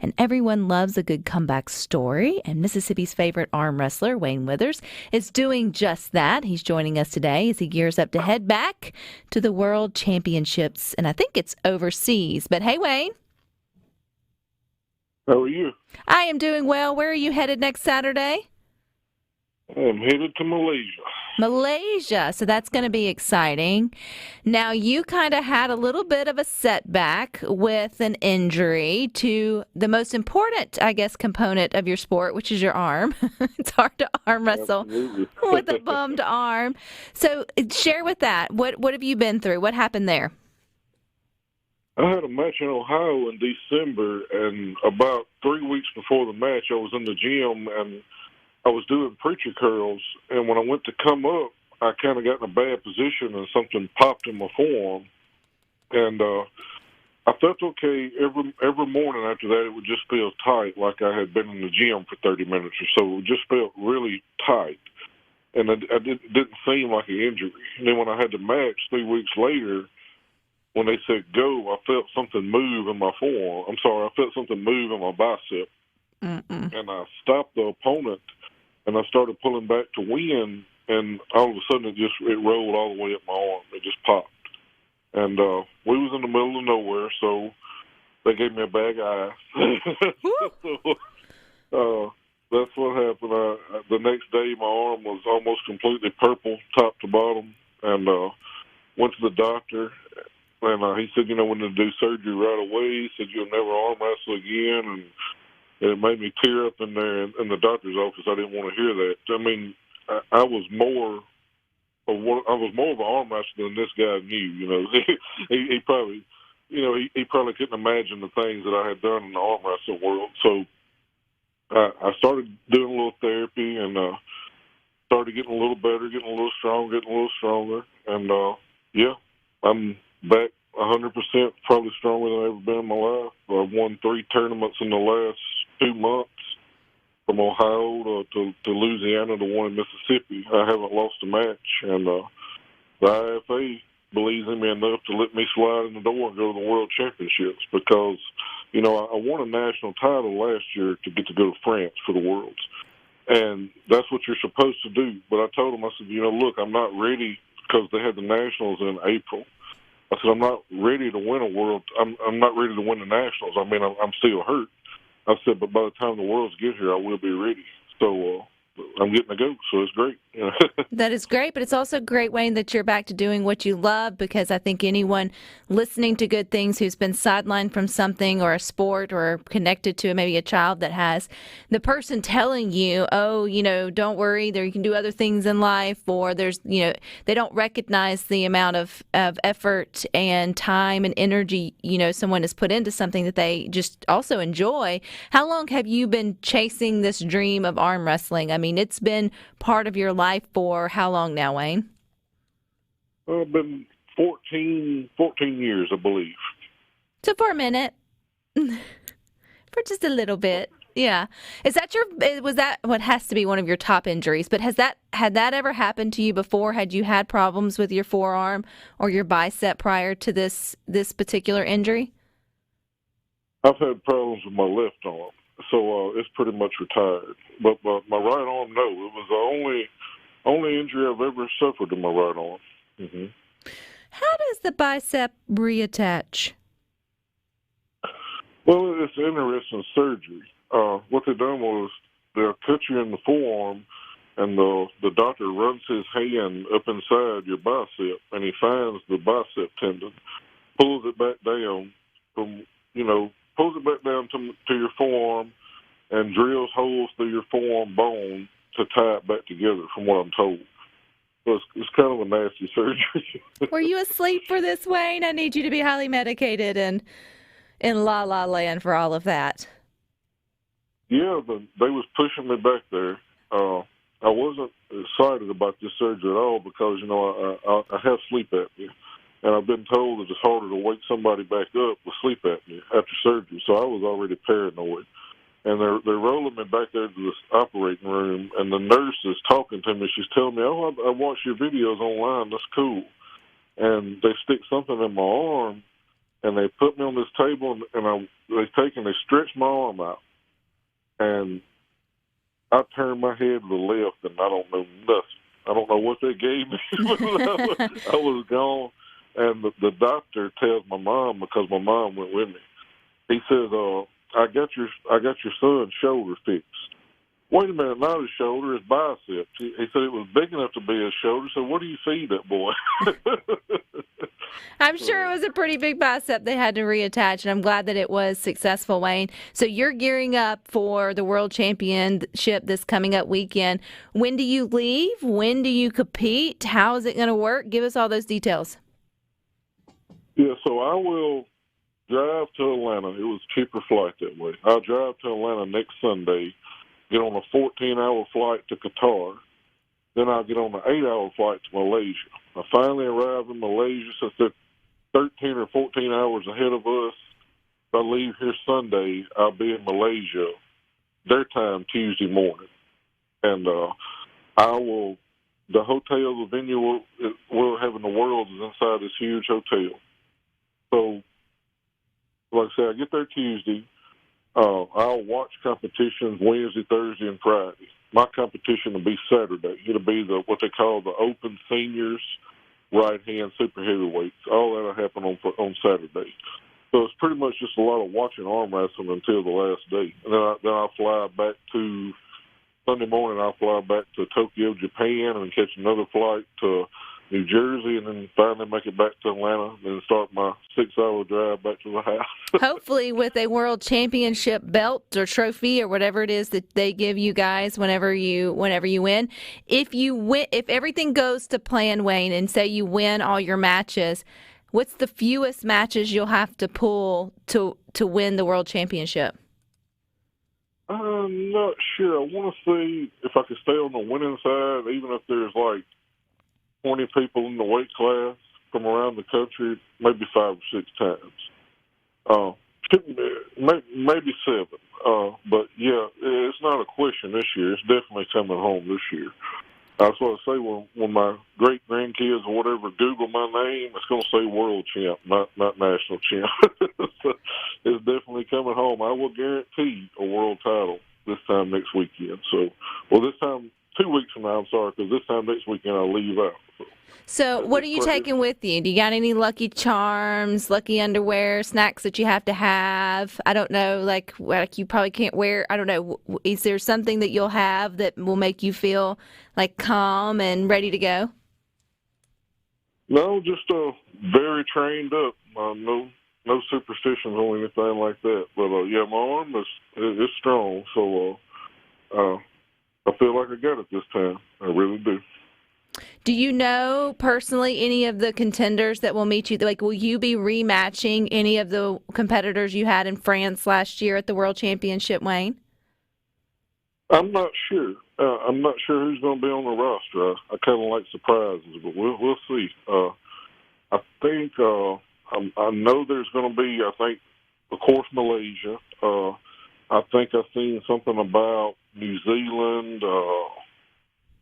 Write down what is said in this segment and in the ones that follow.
And everyone loves a good comeback story. And Mississippi's favorite arm wrestler, Wayne Withers, is doing just that. He's joining us today as he gears up to head back to the World Championships. And I think it's overseas. But hey, Wayne. How are you? I am doing well. Where are you headed next Saturday? I'm headed to Malaysia. Malaysia. So that's going to be exciting. Now, you kind of had a little bit of a setback with an injury to the most important, I guess, component of your sport, which is your arm. It's hard to arm wrestle with a bummed arm. So share with that. What have you been through? What happened there? I had a match in Ohio in December, and about 3 weeks before the match, I was in the gym, and I was doing preacher curls, and when I went to come up, I kind of got in a bad position, and something popped in my forearm. And I felt okay every morning after that. It would just feel tight, like I had been in the gym for 30 minutes or so. It just felt really tight, and it didn't seem like an injury. And then when I had the match 3 weeks later, when they said go, I felt something move in my forearm. I felt something move in my bicep. And I stopped the opponent, and I started pulling back to win, and all of a sudden it rolled all the way up my arm. It just popped. And we was in the middle of nowhere, so they gave me a bag of ice. So that's what happened. The next day, my arm was almost completely purple, top to bottom, and went to the doctor, and he said, we're going to do surgery right away. He said, you'll never arm wrestle again, and it made me tear up in there in the doctor's office. I didn't want to hear that. I mean, I was more of an arm wrestler than this guy knew. He probably, he probably couldn't imagine the things that I had done in the arm wrestling world. So I started doing a little therapy and started getting a little better, getting a little stronger, and I'm back 100%, probably stronger than I've ever been in my life. I've won 3 tournaments in the last 2 months, from Ohio to Louisiana to one in Mississippi. I haven't lost a match, and the IFA believes in me enough to let me slide in the door and go to the World Championships because, I won a national title last year to get to go to France for the Worlds, and that's what you're supposed to do. But I told them, I said, look, I'm not ready because they had the nationals in April. I said, I'm not ready to win a world. I'm not ready to win the nationals. I mean, I'm still hurt. I said, but by the time the worlds get here, I will be ready. So I'm getting to go, so it's great. That is great, but it's also great, Wayne, that you're back to doing what you love, because I think anyone listening to good things who's been sidelined from something or a sport or connected to maybe a child that has, the person telling you, oh, don't worry, you can do other things in life, or there's, they don't recognize the amount of effort and time and energy, someone has put into something that they just also enjoy. How long have you been chasing this dream of arm wrestling? I mean, it's been part of your life for how long now, Wayne? I've been 14 years, I believe. So for a minute, for just a little bit. Yeah. Was that what has to be one of your top injuries? But had that ever happened to you before? Had you had problems with your forearm or your bicep prior to this particular injury? I've had problems with my left arm, so it's pretty much retired. But my right arm, no. It was the only injury I've ever suffered in my right arm. Mm-hmm. How does the bicep reattach? Well, it's interesting surgery. What they done was they'll cut you in the forearm, and the doctor runs his hand up inside your bicep, and he finds the bicep tendon, pulls it back down to your forearm, and drills holes through your forearm bone to tie it back together, from what I'm told. So it's kind of a nasty surgery. Were you asleep for this, Wayne? I need you to be highly medicated and in la-la land for all of that. Yeah, they was pushing me back there. I wasn't excited about this surgery at all because, I have sleep apnea. And I've been told that it's harder to wake somebody back up with sleep apnea after surgery. So I was already paranoid. And they're rolling me back there to this operating room, and the nurse is talking to me. She's telling me, oh, I watched your videos online. That's cool. And they stick something in my arm, and they put me on this table, and they stretched my arm out, and I turned my head to the left, and I don't know nothing. I don't know what they gave me. I was gone, and the doctor tells my mom, because my mom went with me. He says, "I got your son's shoulder fixed." Wait a minute, not his shoulder, his bicep. He said it was big enough to be his shoulder. So what do you feed that boy? I'm sure it was a pretty big bicep they had to reattach, and I'm glad that it was successful, Wayne. So you're gearing up for the World Championship this coming up weekend. When do you leave? When do you compete? How is it going to work? Give us all those details. Yeah, so I will drive to Atlanta. It was a cheaper flight that way. I'll drive to Atlanta next Sunday, get on a 14-hour flight to Qatar. Then I'll get on an 8-hour flight to Malaysia. I finally arrive in Malaysia, since they're 13 or 14 hours ahead of us. If I leave here Sunday, I'll be in Malaysia, their time, Tuesday morning. And the hotel, the venue we're having the Worlds is inside this huge hotel. So, like I said, I get there Tuesday. I'll watch competitions Wednesday, Thursday, and Friday. My competition will be Saturday. It'll be what they call the Open Seniors right-hand super heavyweights. All that'll happen on Saturday. So it's pretty much just a lot of watching arm wrestling until the last day. And then I'll fly back to Sunday morning. I'll fly back to Tokyo, Japan, and catch another flight to New Jersey, and then finally make it back to Atlanta, and start my 6-hour drive back to the house. Hopefully with a world championship belt or trophy or whatever it is that they give you guys whenever you win. If everything goes to plan, Wayne, and say you win all your matches, what's the fewest matches you'll have to pull to win the world championship? I'm not sure. I want to see if I can stay on the winning side, even if there's like 20 people in the weight class from around the country, maybe 5 or 6 times. Maybe 7. But, yeah, it's not a question this year. It's definitely coming home this year. That's what I say when my great-grandkids or whatever Google my name, it's going to say world champ, not national champ. So it's definitely coming home. I will guarantee a world title this time next weekend. This time 2 weeks from now, I'm sorry, because this time next weekend I'll leave out. So what are you taking with you? Do you got any lucky charms, lucky underwear, snacks that you have to have? I don't know, like you probably can't wear. I don't know. Is there something that you'll have that will make you feel like calm and ready to go? No, just very trained up. No superstitions or anything like that. But yeah, my arm is strong, so I feel like I got it this time. I really do. Do you know personally any of the contenders that will meet you? Like, will you be rematching any of the competitors you had in France last year at the World Championship, Wayne? I'm not sure. I'm not sure who's going to be on the roster. I kind of like surprises, but we'll see. I think I know there's going to be. I think, of course, Malaysia. I think I've seen something about New Zealand,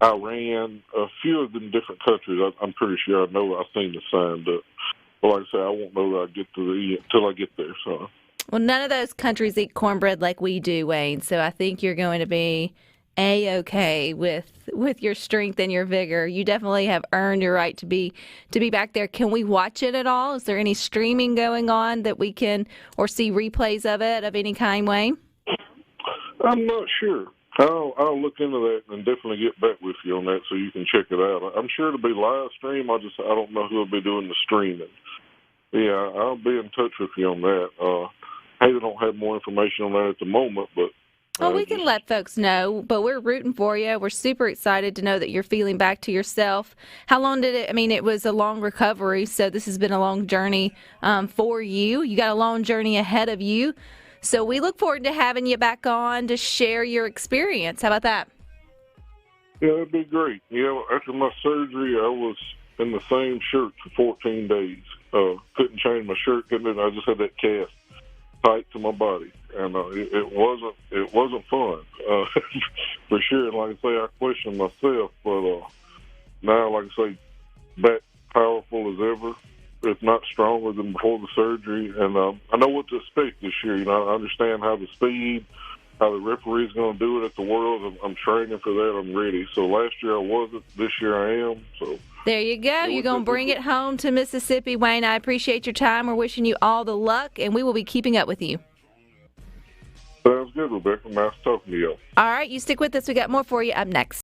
Iran, a few of them different countries. I'm pretty sure I know I've seen the signed up. But like I say, I won't know that I get till I get there. So. Well, none of those countries eat cornbread like we do, Wayne. So I think you're going to be A-okay with your strength and your vigor. You definitely have earned your right to be back there. Can we watch it at all? Is there any streaming going on that we can, or see replays of it of any kind, Wayne? I'm not sure. I'll look into that and definitely get back with you on that so you can check it out. I'm sure it'll be live stream. I don't know who will be doing the streaming. Yeah, I'll be in touch with you on that. I don't have more information on that at the moment, but well, we can let folks know, but we're rooting for you. We're super excited to know that you're feeling back to yourself. How long did it? I mean, it was a long recovery, so this has been a long journey for you. You got a long journey ahead of you. So we look forward to having you back on to share your experience. How about that? Yeah, that'd be great. After my surgery, I was in the same shirt for 14 days. Couldn't change my shirt. I just had that cast tight to my body, and it wasn't fun for sure. And like I say, I questioned myself, but now, like I say, back powerful as ever. if not stronger than before the surgery. And I know what to expect this year. I understand how the speed, how the referee's going to do it at the Worlds. I'm training for that. I'm ready. So last year I wasn't. This year I am. So there you go. You're going to bring it home to Mississippi, Wayne. I appreciate your time. We're wishing you all the luck, and we will be keeping up with you. Sounds good, Rebecca. Nice talking to you. All right, you stick with us. We got more for you up next.